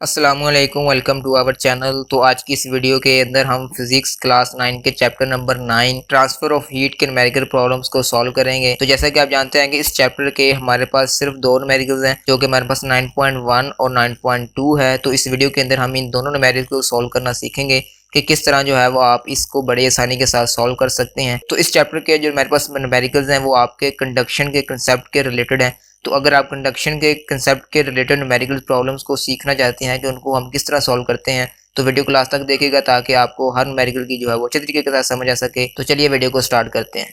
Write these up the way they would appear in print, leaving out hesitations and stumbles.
अस्सलामुअलैकुम, welcome to our channel. तो आज की इस वीडियो के अंदर हम फिजिक्स क्लास 9 के chapter number 9 transfer of heat के न्यूमेरिकल प्रॉब्लम्स को सॉल्व करेंगे। तो जैसा कि आप जानते हैं कि इस चैप्टर के हमारे पास सिर्फ दो न्यूमेरिकल्स हैं, जो कि हमारे पास 9.1 और 9.2 है। तो इस वीडियो के अंदर हम इन दोनों न्यूमेरिकल को सॉल्व करना सीखेंगे कि किस तरह जो है वो आप इसको बड़े आसानी के साथ सॉल्व कर सकते हैं। तो इस चैप्टर के जो हमारे पास न्यूमेरिकल्स हैं वो आपके कंडक्शन के कंसेप्ट के रिलेटेड हैं। तो अगर आप कंडक्शन के कंसेप्ट के रिलेटेड न्यूमेरिकल प्रॉब्लम्स को सीखना चाहते हैं कि उनको हम किस तरह सॉल्व करते हैं, तो वीडियो को लास्ट तक देखिएगा ताकि आपको हर न्यूमेरिकल की जो है वो अच्छे तरीके के साथ समझ आ सके। तो चलिए वीडियो को स्टार्ट करते हैं।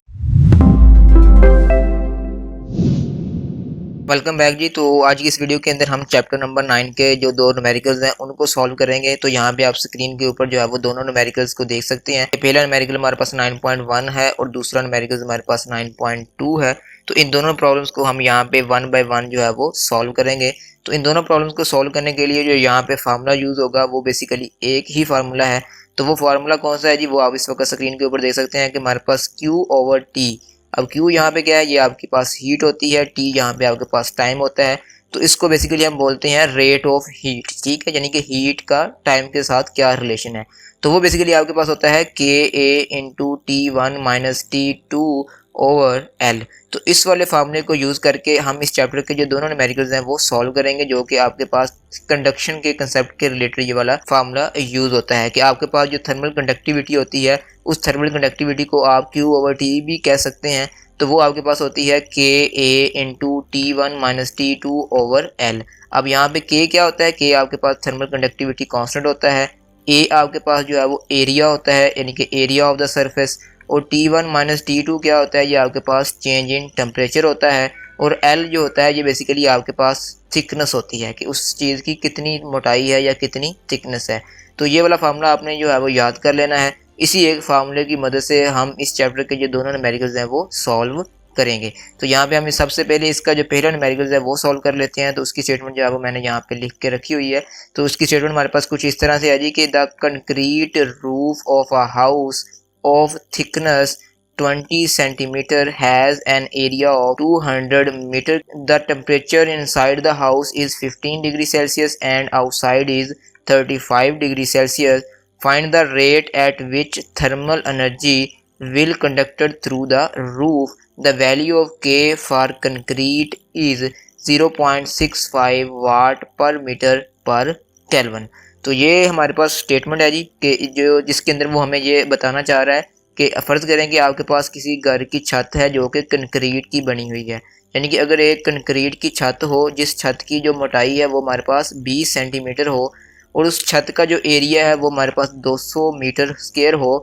वेलकम बैक जी। तो आज की इस वीडियो के अंदर हम चैप्टर नंबर 9 के जो दो न्यूमेरिकल्स हैं उनको सॉल्व करेंगे। तो यहाँ पे आप स्क्रीन के ऊपर जो है वो दोनों न्यूमेरिकल्स को देख सकते हैं। पहला न्यूमेरिकल हमारे पास 9.1 है और दूसरा न्यूमेरिकल हमारे पास 9.2 है। तो इन दोनों प्रॉब्लम्स को हम यहाँ पे 1 बाय 1 जो है वो सॉल्व करेंगे। तो इन दोनों प्रॉब्लम्स को सॉल्व करने के लिए जो यहाँ पे फार्मूला यूज होगा वो बेसिकली एक ही फार्मूला है। तो वो फार्मूला कौन सा है जी, वो आप इस वक्त स्क्रीन के ऊपर देख सकते हैं कि हमारे पास Q/T। अब Q यहाँ पे क्या है, ये आपके पास हीट होती है, T यहाँ पे आपके पास टाइम होता है। तो इसको बेसिकली हम बोलते हैं रेट ऑफ हीट, ठीक है, यानी कि हीट का टाइम के साथ क्या रिलेशन है। तो वो बेसिकली आपके पास होता है KA × T1 - T2/L। तो इस वाले फार्मूले को यूज करके हम इस चैप्टर के जो दोनों न्यूमेरिकल्स हैं वो सॉल्व करेंगे, जो कि आपके पास कंडक्शन के कंसेप्ट के रिलेटेड ये वाला फार्मूला यूज होता है कि आपके पास जो थर्मल कंडक्टिविटी होती है उस थर्मल कंडक्टिविटी को आप Q/T भी कह सकते हैं। तो वो आपके पास होती है KA × T1 - T2/L। अब यहाँ पे K क्या होता है, K आपके पास थर्मल कंडक्टिविटी कांस्टेंट होता है, A आपके पास जो है वो एरिया होता है यानी कि एरिया ऑफ द सरफेस, और T1 - T2 क्या होता है, ये आपके पास चेंज इन टेम्परेचर होता है, और L जो होता है ये बेसिकली आपके पास थिकनेस होती है कि उस चीज़ की कितनी मोटाई है या कितनी थिकनेस है। तो ये वाला फार्मूला आपने जो है वो याद कर लेना है। इसी एक फार्मूले की मदद से हम इस चैप्टर के जो दोनों न्यूमेरिकल्स हैं वो सॉल्व करेंगे। तो यहाँ पे हम सबसे पहले इसका जो पहला न्यूमेरिकल्स है वो सॉल्व कर लेते हैं। तो उसकी स्टेटमेंट जो है वो मैंने यहाँ पे लिख के रखी हुई है। तो उसकी स्टेटमेंट हमारे पास कुछ इस तरह से है जी कि the concrete roof of a house of thickness 20 centimeter has an area of 200 meter. The temperature inside the house is 15 degrees Celsius and outside is 35 degrees Celsius. Find the rate at which thermal energy will conducted through the roof. The value of K for concrete is 0.65 watt per meter per Kelvin. तो ये हमारे पास statement है जी कि जो जिसके अंदर वो हमें ये बताना चाह रहा है कि फ़र्ज़ करें कि आपके पास किसी घर की छत है जो कि कंक्रीट की बनी हुई है। यानी कि अगर एक कंक्रीट की छत हो जिस छत की जो मोटाई है वो हमारे पास 20 सेंटीमीटर हो और उस छत का जो एरिया है वो हमारे पास 200 मीटर स्क्वायर हो,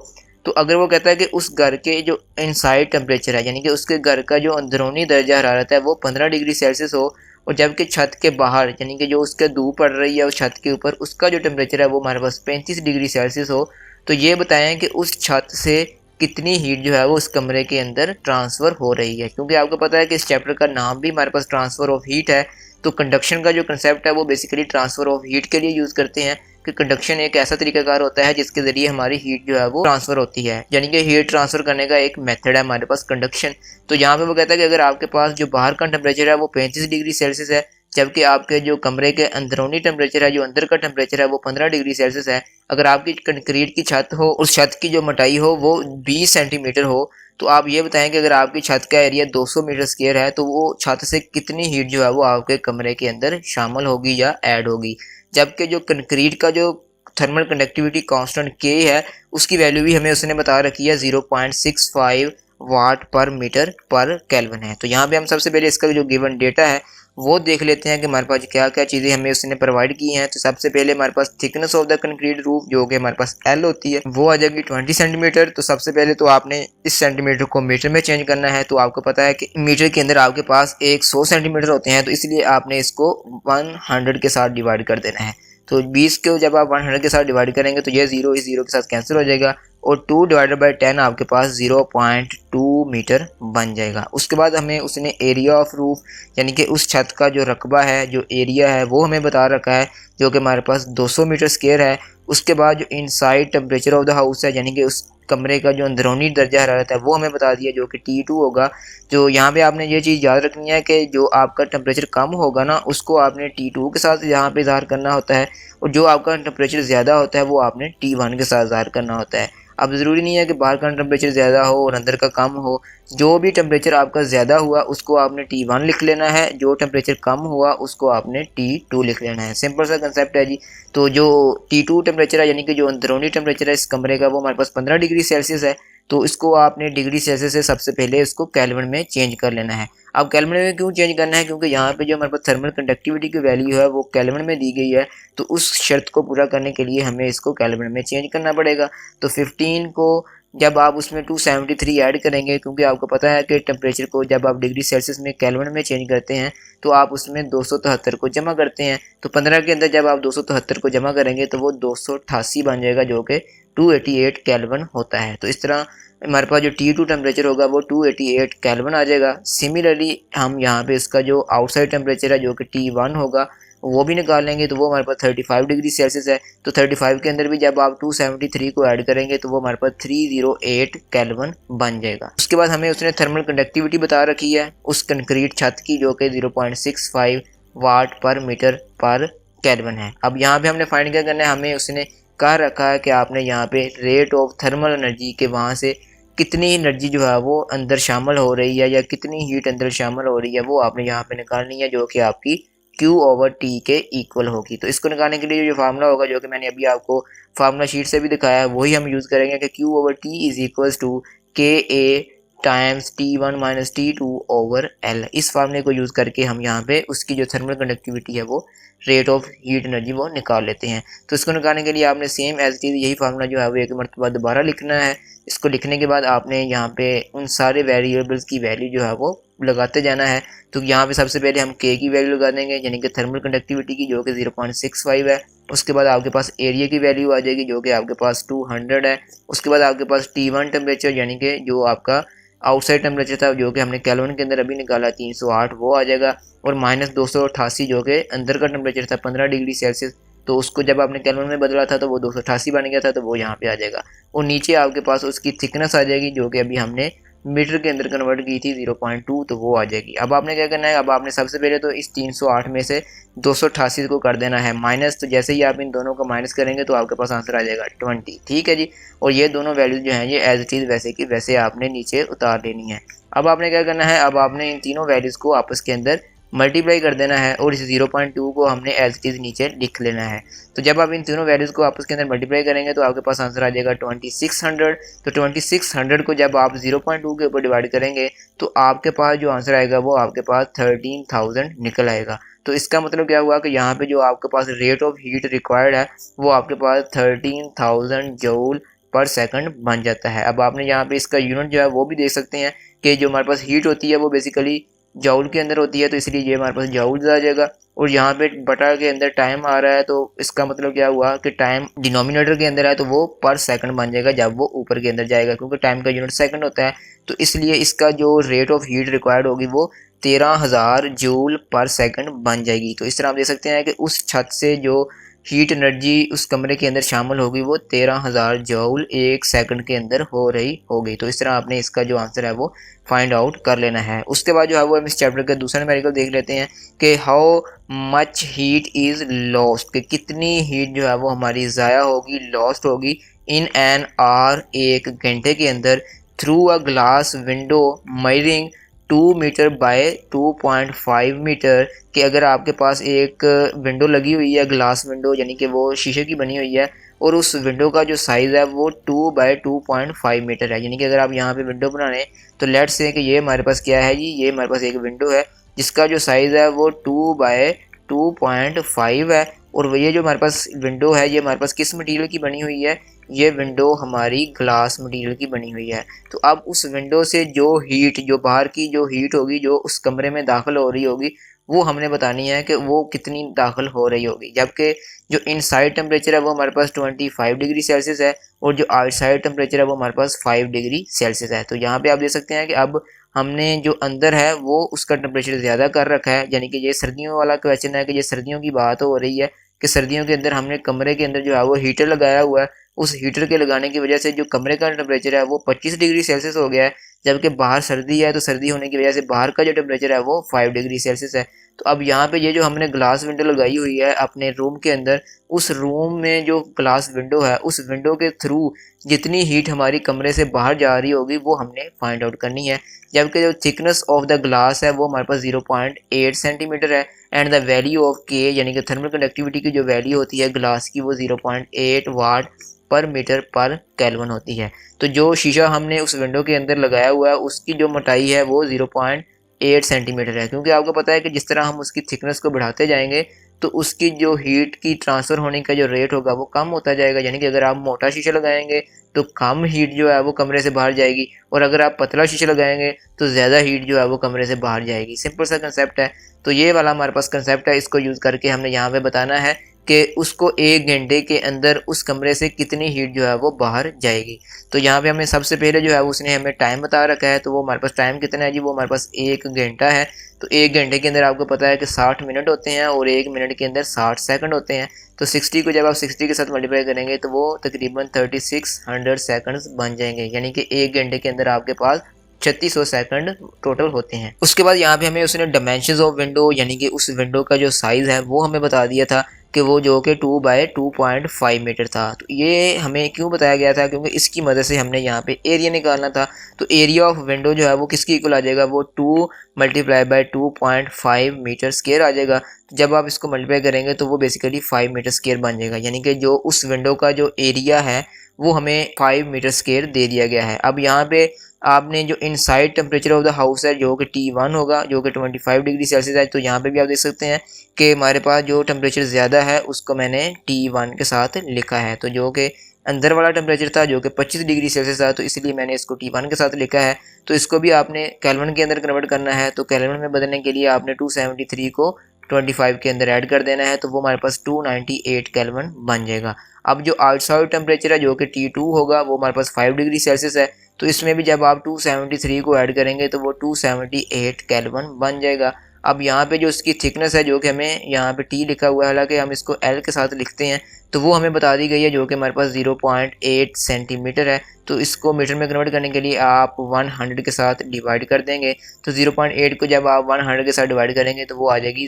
तो अगर वो कहता है कि उस घर के जो इनसाइड टेम्परेचर है यानी कि उसके घर का जो अंदरूनी दर्जा हरारत है वो 15 डिग्री सेल्सियस हो, और जबकि छत के बाहर यानी कि जो उसके धूप पड़ रही है उस छत के ऊपर उसका जो टेम्परेचर है वो हमारे पास 35 डिग्री सेल्सियस हो, तो ये बताएं कि उस छत से कितनी हीट जो है वो उस कमरे के अंदर ट्रांसफ़र हो रही है। क्योंकि आपको पता है कि इस चैप्टर का नाम भी हमारे पास ट्रांसफ़र ऑफ हीट है। तो कंडक्शन का जो कंसेप्ट है वो बेसिकली ट्रांसफ़र ऑफ हीट के लिए यूज़ करते हैं कि कंडक्शन एक ऐसा तरीकाकार होता है जिसके ज़रिए हमारी हीट जो है वो ट्रांसफ़र होती है, यानी कि हीट ट्रांसफ़र करने का एक मेथड है हमारे पास कंडक्शन। तो यहाँ पे वो कहता है कि अगर आपके पास जो बाहर का टेम्परेचर है वो 35 डिग्री सेल्सियस है, जबकि आपके जो कमरे के अंदरूनी टेम्परेचर है, जो अंदर का टेम्परेचर है वो 15 डिग्री सेल्सियस है। अगर आपकी कंक्रीट की छत हो, उस छत की जो मोटाई हो वो 20 सेंटीमीटर हो, तो आप ये बताएं कि अगर आपकी छत का एरिया 200 मीटर स्क्वायर है तो वो छत से कितनी हीट जो है वो आपके कमरे के अंदर शामिल होगी या ऐड होगी। जबकि जो कंक्रीट का जो थर्मल कंडक्टिविटी कांस्टेंट K है उसकी वैल्यू भी हमें उसने बता रखी है 0.65 वाट पर मीटर पर केल्विन है। तो यहाँ पे हम सबसे पहले इसका जो गिवन डेटा है वो देख लेते हैं कि हमारे पास क्या क्या चीज़ें हमें उसने प्रोवाइड की हैं। तो सबसे पहले हमारे पास thickness of the concrete roof जो कि हमारे पास L होती है वो आ जाएगी 20 सेंटीमीटर। तो सबसे पहले तो आपने इस सेंटीमीटर को मीटर में चेंज करना है। तो आपको पता है कि मीटर के अंदर आपके पास 100 सेंटीमीटर होते हैं, तो इसलिए आपने इसको 100 के साथ डिवाइड कर देना है। तो 20 को जब आप 100 के साथ डिवाइड करेंगे तो ये 0 इस 0 के साथ कैंसिल हो जाएगा और 2 डिवाइडेड बाई 10 आपके पास 0.2 मीटर बन जाएगा। उसके बाद हमें उसने एरिया ऑफ रूफ यानी कि उस छत का जो रकबा है, जो एरिया है वो हमें बता रखा है, जो कि हमारे पास 200 मीटर स्क्वायर है। उसके बाद जो inside temperature of the house है, यानी कि उस कमरे का जो अंदरूनी दर्जा हरारत है वो हमें बता दिया, जो कि T2 होगा। जो यहाँ पे आपने ये चीज़ याद रखनी है कि जो आपका टेम्परेचर कम होगा ना, उसको आपने T2 के साथ यहाँ पे इज़हार करना होता है, और जो आपका टेम्परेचर ज़्यादा होता है वो आपने T1 के साथ इज़हार करना होता है। अब ज़रूरी नहीं है कि बाहर का टेम्परेचर ज़्यादा हो और अंदर का कम हो, जो भी टेम्परेचर आपका ज़्यादा हुआ उसको आपने T1 लिख लेना है, जो टेम्परेचर कम हुआ उसको आपने T2 लिख लेना है। सिंपल सा कंसेप्ट है जी। तो जो T2 टेम्परेचर है, यानी कि जो अंदरूनी टेम्परेचर है इस कमरे का, वो हमारे पास 15 डिग्री सेल्सियस है। तो इसको आपने डिग्री सेल्सियस से सबसे पहले इसको केल्विन में चेंज कर लेना है। अब केल्विन में क्यों चेंज करना है? क्योंकि यहाँ पे जो हमारे पास थर्मल कंडक्टिविटी की वैल्यू है वो केल्विन में दी गई है, तो उस शर्त को पूरा करने के लिए हमें इसको केल्विन में चेंज करना पड़ेगा। तो 15 को जब आप उसमें 273 ऐड करेंगे, क्योंकि आपको पता है कि टेम्परेचर को जब आप डिग्री सेल्सियस में केल्विन में चेंज करते हैं तो आप उसमें 273 को जमा करते हैं। तो 15 के अंदर जब आप 273 को जमा करेंगे तो वो 288 बन जाएगा, जो कि 288 केल्विन होता है। तो इस तरह हमारे पास जो T2 टेम्परेचर होगा वो 288 केल्विन आ जाएगा। सिमिलरली हम यहाँ पे इसका जो आउटसाइड टेम्परेचर है जो कि T1 होगा वो भी निकाल लेंगे, तो वो हमारे पास 35 डिग्री सेल्सियस है। तो 35 के अंदर भी जब आप 273 को ऐड करेंगे तो वो हमारे पास 308 केल्विन बन जाएगा। उसके बाद हमें उसने थर्मल कंडक्टिविटी बता रखी है उस कंक्रीट छत की, जो कि 0.65 वाट पर मीटर पर केल्विन है। अब यहाँ पे हमने फाइंड क्या करना है, हमें उसने कह रखा है कि आपने यहाँ पे रेट ऑफ थर्मल एनर्जी के वहाँ से कितनी एनर्जी जो है वो अंदर शामिल हो रही है या कितनी हीट अंदर शामिल हो रही है वो आपने यहाँ पे निकालनी है, जो कि आपकी Q/T के इक्वल होगी। तो इसको निकालने के लिए जो फार्मूला होगा, जो कि मैंने अभी आपको फार्मूला शीट से भी दिखाया है, वही हम यूज़ करेंगे कि Q/T is equals to KA times T1 minus T2/L। इस फार्मूले को यूज़ करके हम यहाँ पे उसकी जो थर्मल कंडक्टिविटी है वो रेट ऑफ हीट एनर्जी वो निकाल लेते हैं। तो इसको निकालने के लिए आपने सेम एज इट इज़ यही फार्मूला जो है वो एक मरतबा दोबारा लिखना है। इसको लिखने के बाद आपने यहाँ पे उन सारे वेरिएबल्स की वैल्यू जो है वो लगाते जाना है। तो यहाँ पे सबसे पहले हम K की वैल्यू लगा देंगे, यानी कि थर्मल कंडक्टिविटी की, जो कि 0.65 है। उसके बाद आपके पास एरिया की वैल्यू आ जाएगी, जो कि आपके पास 200 है। उसके बाद आपके पास T1 टेम्परेचर, यानी कि जो आपका आउटसाइड टेम्परेचर था, जो कि हमने केल्विन के अंदर अभी निकाला 308, वो आ जाएगा। और माइनस 288 जो कि अंदर का टेम्परेचर था 15 डिग्री सेल्सियस, तो उसको जब आपने केल्विन में बदला था तो वो 288 बन गया था, तो वो यहाँ पे आ जाएगा। और नीचे आपके पास उसकी थिकनेस आ जाएगी, जो कि अभी हमने मीटर के अंदर कन्वर्ट की थी 0.2, तो वो आ जाएगी। अब आपने क्या करना है, अब आपने सबसे पहले तो इस 308 में से 288 को कर देना है माइनस। तो जैसे ही आप इन दोनों को माइनस करेंगे तो आपके पास आंसर आ जाएगा 20। ठीक है जी। और ये दोनों वैल्यूज जो हैं ये एज इट इज़ वैसे की वैसे आपने नीचे उतार लेनी है। अब आपने क्या करना है, अब आपने इन तीनों वैल्यूज़ को आपस के अंदर मल्टीप्लाई कर देना है और इस 0.2 को हमने एज इट इज़ नीचे लिख लेना है। तो जब आप इन तीनों वैल्यूज़ को आपस के अंदर मल्टीप्लाई करेंगे तो आपके पास आंसर आ जाएगा 2600। तो 2600 को जब आप 0.2 के ऊपर डिवाइड करेंगे तो आपके पास जो आंसर आएगा वो आपके पास 13,000 निकल आएगा। तो इसका मतलब क्या हुआ कि यहाँ पे जो आपके पास रेट ऑफ हीट रिक्वायर्ड है वो आपके पास 13,000 जूल पर सेकंड बन जाता है। अब आपने यहाँ पे इसका यूनिट जो है वो भी देख सकते हैं कि जो हमारे पास हीट होती है वो बेसिकली जाउल के अंदर होती है, तो इसलिए ये हमारे पास जाउल आ जाएगा। और यहाँ पे बटा के अंदर टाइम आ रहा है, तो इसका मतलब क्या हुआ कि टाइम डिनोमिनेटर के अंदर है तो वो पर सेकंड बन जाएगा जब वो ऊपर के अंदर जाएगा, क्योंकि टाइम का यूनिट सेकंड होता है। तो इसलिए इसका जो रेट ऑफ हीट रिक्वायर्ड होगी वो 13,000 जूल पर सेकंड बन जाएगी। तो इस तरह आप देख सकते हैं कि उस छत से जो हीट एनर्जी उस कमरे के अंदर शामिल होगी वो 13,000 जूल एक सेकंड के अंदर हो रही होगी। तो इस तरह आपने इसका जो आंसर है वो फाइंड आउट कर लेना है। उसके बाद जो है वो हम इस चैप्टर का दूसरा न्यूमेरिकल देख लेते हैं कि how much heat is lost, कि कितनी हीट जो है वो हमारी ज़ाया होगी, लॉस्ट होगी इन एन आवर, एक घंटे के अंदर, through a glass window measuring 2 metre by 2.5 metre. कि अगर आपके पास एक विंडो लगी हुई है, ग्लास विंडो, यानी कि वो शीशे की बनी हुई है, और उस विंडो का जो साइज़ है वो 2 बाय 2.5 मीटर है। यानी कि अगर आप यहाँ पे विंडो बना रहे हैं तो लेट्स से कि ये हमारे पास क्या है जी, ये हमारे पास एक विंडो है जिसका जो साइज़ है वो 2 बाय 2.5 है। और ये जो हमारे पास विंडो है ये हमारे पास किस मटेरियल की बनी हुई है, ये विंडो हमारी ग्लास मटेरियल की बनी हुई है। तो अब उस विंडो से जो हीट, जो बाहर की जो हीट होगी जो उस कमरे में दाखिल हो रही होगी, वो हमने बतानी है कि वो कितनी दाखिल हो रही होगी। जबकि जो इनसाइड टेम्परेचर है वो हमारे पास 25 डिग्री सेल्सियस है और जो आउटसाइड टेम्परेचर है वो हमारे पास 5 डिग्री सेल्सियस है। तो यहाँ पे आप देख सकते हैं कि अब हमने जो अंदर है वो उसका टेम्परेचर ज़्यादा कर रखा है, यानी कि ये सर्दियों वाला क्वेश्चन है कि ये सर्दियों की बात हो रही है, कि सर्दियों के अंदर हमने कमरे के अंदर जो है वो हीटर लगाया हुआ है, उस हीटर के लगाने की वजह से जो कमरे का टेम्परेचर है वो 25 डिग्री सेल्सियस हो गया है, जबकि बाहर सर्दी है तो सर्दी होने की वजह से बाहर का जो टेम्परेचर है वो 5 डिग्री सेल्सियस है। तो अब यहाँ पे ये जो हमने ग्लास विंडो लगाई हुई है अपने रूम के अंदर, उस रूम में जो ग्लास विंडो है उस विंडो के थ्रू जितनी हीट हमारी कमरे से बाहर जा रही होगी वो हमने फाइंड आउट करनी है। जबकि जो थिकनेस ऑफ द ग्लास है वो हमारे पास 0.8 सेंटीमीटर है एंड द वैल्यू ऑफ के यानी कि थर्मल कंडक्टिविटी की जो वैल्यू होती है ग्लास की वो 0.8 वाट पर मीटर पर केल्विन होती है। तो जो शीशा हमने उस विंडो के अंदर लगाया हुआ है उसकी जो मोटाई है वो 0.8 सेंटीमीटर है, क्योंकि आपको पता है कि जिस तरह हम उसकी थिकनेस को बढ़ाते जाएंगे तो उसकी जो हीट की ट्रांसफ़र होने का जो रेट होगा वो कम होता जाएगा। यानी कि अगर आप मोटा शीशा लगाएंगे तो कम हीट जो है वो कमरे से बाहर जाएगी, और अगर आप पतला शीशा लगाएंगे तो ज़्यादा हीट जो है वो कमरे से बाहर जाएगी। सिंपल सा कंसेप्ट है। तो ये वाला हमारे पास कंसेप्ट है, इसको यूज़ करके हमने यहाँ पे बताना है कि उसको 1 घंटे के अंदर उस कमरे से कितनी हीट जो है वो बाहर जाएगी। तो यहाँ पे हमें सबसे पहले जो है उसने हमें टाइम बता रखा है, तो वो हमारे पास टाइम कितना है जी, वो हमारे पास 1 घंटा है। तो 1 घंटे के अंदर आपको पता है कि 60 मिनट होते हैं और 1 मिनट के अंदर 60 सेकंड होते हैं। तो 60 को जब आप 60 के साथ मल्टीप्लाई करेंगे तो वो तकरीबन 3600 सेकंड्स बन जाएंगे, यानी कि 1 घंटे के अंदर आपके पास 3600 सेकंड टोटल होते हैं। उसके बाद यहाँ पे हमें उसने डायमेंशंस ऑफ विंडो यानी कि उस विंडो का जो साइज़ है वो हमें बता दिया था कि वो जो कि 2 बाय 2.5 मीटर था। तो ये हमें क्यों बताया गया था, क्योंकि इसकी मदद से हमने यहाँ पे एरिया निकालना था। तो एरिया ऑफ विंडो जो है वो किसकी इक्वल आ जाएगा, वो 2 मल्टीप्लाई बाय 2.5 मीटर स्क्वायर आ जाएगा। जब आप इसको मल्टीप्लाई करेंगे तो वो बेसिकली 5 मीटर स्क्वायर बन जाएगा, यानी कि जो उस विंडो का जो एरिया है वो हमें 5 मीटर स्क्वायर दे दिया गया है। अब यहाँ पे आपने जो inside temperature of the house है जो कि T1 होगा जो कि 25 डिग्री सेल्सियस है, तो यहाँ पे भी आप देख सकते हैं कि हमारे पास जो टेम्परेचर ज़्यादा है उसको मैंने T1 के साथ लिखा है। तो जो कि अंदर वाला टेम्परेचर था जो कि 25 डिग्री सेल्सियस था, तो इसलिए मैंने इसको T1 के साथ लिखा है। तो इसको भी आपने केल्विन के अंदर कन्वर्ट करना है, तो केल्विन में बदलने के लिए आपने 273 को 25 के अंदर ऐड कर देना है, तो वो हमारे पास 298 केल्विन बन जाएगा। अब जो आउटसाइड टेम्परेचर है जो कि T2 होगा वो हमारे पास 5 डिग्री सेल्सियस है, तो इसमें भी जब आप 273 को ऐड करेंगे तो वो 278 केल्विन बन जाएगा। अब यहाँ पे जो इसकी थिकनेस है जो कि हमें यहाँ पे T लिखा हुआ है, हालांकि हम इसको L के साथ लिखते हैं, तो वो हमें बता दी गई है जो कि हमारे पास 0.8 सेंटीमीटर है। तो इसको मीटर में कन्वर्ट करने के लिए आप 100 के साथ डिवाइड कर देंगे। तो 0.8 को जब आप 100 के साथ डिवाइड करेंगे तो वो आ जाएगी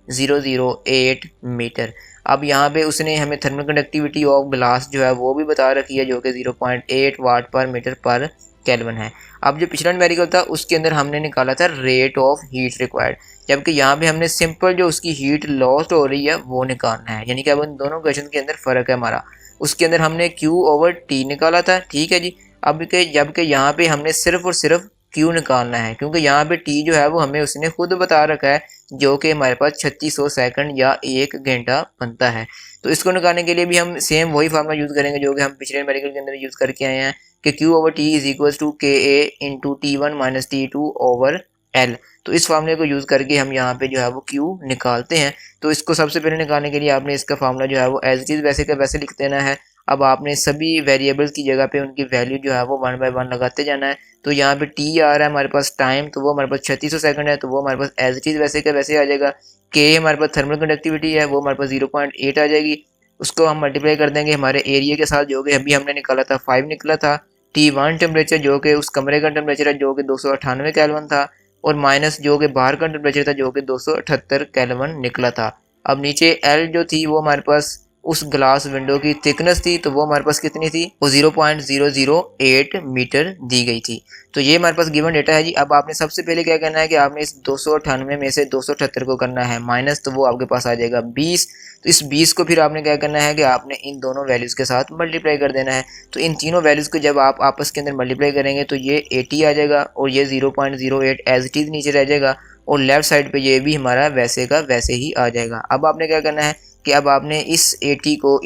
0.008 मीटर। अब यहाँ पे उसने हमें थर्मल कंडक्टिविटी ऑफ ग्लास जो है वो भी बता रखी है जो कि 0.8 वाट पर मीटर पर केल्विन है। अब जो पिछला न्यूमेरिकल था उसके अंदर हमने निकाला था रेट ऑफ हीट रिक्वायर्ड, जबकि यहाँ पे हमने सिंपल जो उसकी हीट लॉस्ट हो रही है वो निकालना है। यानी कि अब इन दोनों क्वेश्चन के अंदर फ़र्क है हमारा। उसके अंदर हमने Q/T निकाला था, ठीक है जी। अब के जबकि यहाँ पे हमने सिर्फ और सिर्फ Q निकालना है, क्योंकि यहाँ पे T जो है वो हमें उसने खुद बता रखा है जो कि हमारे पास 3600 सेकंड या 1 घंटा बनता है। तो इसको निकालने के लिए भी हम सेम वही फार्मूला यूज़ करेंगे जो कि हम पिछले न्यूमेरिकल के अंदर यूज़ करके आए हैं कि Q/T is equal to KA into T1 minus T2/L। तो इस फार्मूले को यूज़ करके हम यहाँ पे जो है वो Q निकालते हैं। तो इसको सबसे पहले निकालने के लिए आपने इसका फार्मूला जो है वो एज इट इज़ वैसे का वैसे लिख देना है। अब आपने सभी वेरिएबल्स की जगह पे उनकी वैल्यू जो है वो 1 बाय 1 लगाते जाना है। तो यहाँ पे T आ रहा है हमारे पास टाइम, तो वो हमारे पास 3600 सेकंड है, तो वो हमारे पास एज इट इज़ वैसे का वैसे आ जाएगा। K हमारे पास थर्मल कंडक्टिविटी है वो हमारे पास 0.8 आ जाएगी। उसको हम मल्टीप्लाई कर देंगे हमारे एरिया के साथ जो कि अभी हमने निकाला था 5 निकला था। T1 टेम्परेचर जो कि उस कमरे का टेम्परेचर है जो कि 298 केल्विन था, और माइनस जो कि बाहर का टेम्परेचर था जो कि 278 केल्विन निकला था। अब नीचे L जो थी वो हमारे पास उस ग्लास विंडो की थिकनेस थी, तो वो हमारे पास कितनी थी, वो 0.008 मीटर दी गई थी। तो ये हमारे पास गिवन डेटा है जी। अब आपने सबसे पहले क्या करना है कि आपने इस 298 में से 278 को करना है माइनस, तो वो आपके पास आ जाएगा 20। तो इस 20 को फिर आपने क्या करना है कि आपने इन दोनों वैल्यूज़ के साथ मल्टीप्लाई कर देना है। तो इन तीनों वैल्यूज़ को जब आप आपस के अंदर मल्टीप्लाई करेंगे तो ये 80 आ जाएगा और ये 0.08 एज इट इज़ नीचे रह जाएगा, और लेफ्ट साइड पे ये भी हमारा वैसे का वैसे ही आ जाएगा। अब आपने क्या करना है कि अब आपने इस 80 को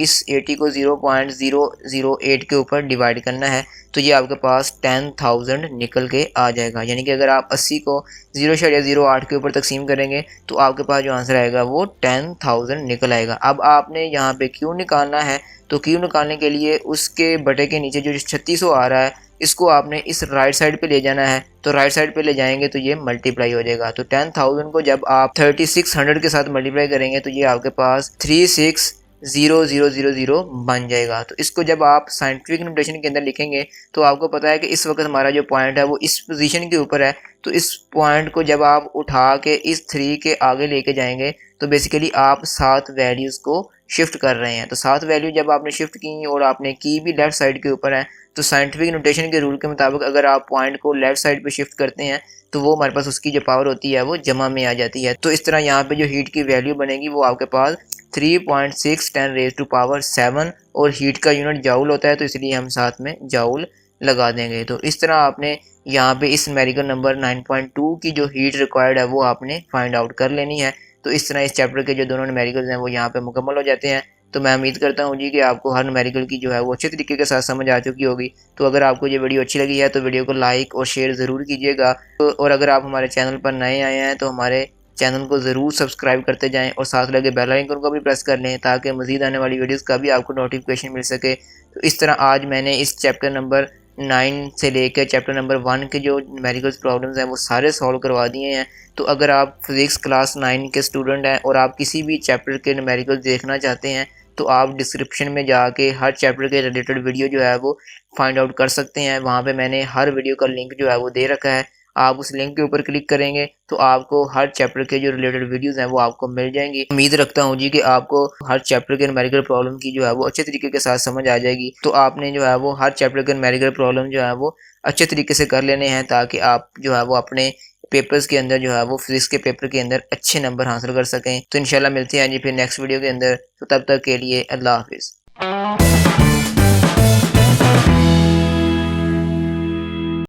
0.008 के ऊपर डिवाइड करना है, तो ये आपके पास 10,000 निकल के आ जाएगा। यानी कि अगर आप 80 को 0.08 के ऊपर तकसीम करेंगे तो आपके पास जो आंसर आएगा वो 10,000 निकल आएगा। अब आपने यहाँ पे Q निकालना है, तो Q निकालने के लिए उसके बटे के नीचे जो 3600 आ रहा है इसको आपने इस राइट साइड पे ले जाना है। तो राइट साइड पे ले जाएंगे तो ये मल्टीप्लाई हो जाएगा। तो 10,000 को जब आप 3600 के साथ मल्टीप्लाई करेंगे तो ये आपके पास 360000 बन जाएगा। तो इसको जब आप साइंटिफिक नोटेशन के अंदर लिखेंगे तो आपको पता है कि इस वक्त हमारा जो पॉइंट है वो इस पोजीशन के ऊपर है। तो इस पॉइंट को जब आप उठा के इस 3 के आगे लेके जाएंगे तो बेसिकली आप 7 वैल्यूज़ को शिफ्ट कर रहे हैं। तो 7 वैल्यू जब आपने शिफ्ट की और आपने की भी लेफ्ट साइड के ऊपर है, तो साइंटिफिक नोटेशन के रूल के मुताबिक अगर आप पॉइंट को लेफ्ट साइड पे शिफ्ट करते हैं तो वो हमारे पास उसकी जो पावर होती है वो जमा में आ जाती है। तो इस तरह यहाँ पे जो हीट की वैल्यू बनेगी वो आपके पास 3.6 10⁻⁷ और हीट का यूनिट जाउल होता है, तो इसलिए हम साथ में जाउल लगा देंगे। तो इस तरह आपने यहाँ पे इस न्यूमेरिकल नंबर 9.2 की जो हीट रिक्वायर्ड है वो आपने फाइंड आउट कर लेनी है। तो इस तरह इस चैप्टर के जो दोनों न्यूमेरिकल्स हैं वो यहाँ पे मुकम्मल हो जाते हैं। तो मैं उम्मीद करता हूँ जी कि आपको हर न्यूमेरिकल की जो है वो अच्छे तरीके के साथ समझ आ चुकी होगी। तो अगर आपको ये वीडियो अच्छी लगी है तो वीडियो को लाइक और शेयर ज़रूर कीजिएगा। और अगर आप हमारे चैनल पर नए आए हैं तो हमारे चैनल को ज़रूर सब्सक्राइब करते जाएं और साथ लगे बेल आइकन को भी प्रेस कर लें ताकि मज़ीद आने वाली वीडियोस का भी आपको नोटिफिकेशन मिल सके। तो इस तरह आज मैंने इस चैप्टर नंबर 9 से लेकर चैप्टर नंबर 1 के जो न्यूमेरिकल्स प्रॉब्लम्स हैं वो सारे सॉल्व करवा दिए हैं। तो अगर आप फिज़िक्स क्लास 9 के स्टूडेंट हैं और आप किसी भी चैप्टर के न्यूमेरिकल्स देखना चाहते हैं तो आप डिस्क्रिप्शन में जाके हर चैप्टर के रिलेटेड वीडियो जो है वो फाइंड आउट कर सकते हैं। वहाँ पे मैंने हर वीडियो का लिंक जो है वो दे रखा है। आप उस लिंक के ऊपर क्लिक करेंगे तो आपको हर चैप्टर के जो रिलेटेड वीडियोस हैं वो आपको मिल जाएंगी। उम्मीद रखता हूँ जी कि आपको हर चैप्टर के न्यूमेरिकल प्रॉब्लम की जो है वो अच्छे तरीके के साथ समझ आ जाएगी। तो आपने जो है वो हर चैप्टर के न्यूमेरिकल प्रॉब्लम जो है वो अच्छे तरीके से कर लेने हैं ताकि आप जो है वो अपने पेपर्स के अंदर जो है वो फिजिक्स के पेपर के अंदर अच्छे नंबर हासिल कर सकें। तो इंशाल्लाह मिलते हैं जी फिर नेक्स्ट वीडियो के अंदर। तो तब तक के लिए अल्लाह हाफिज़।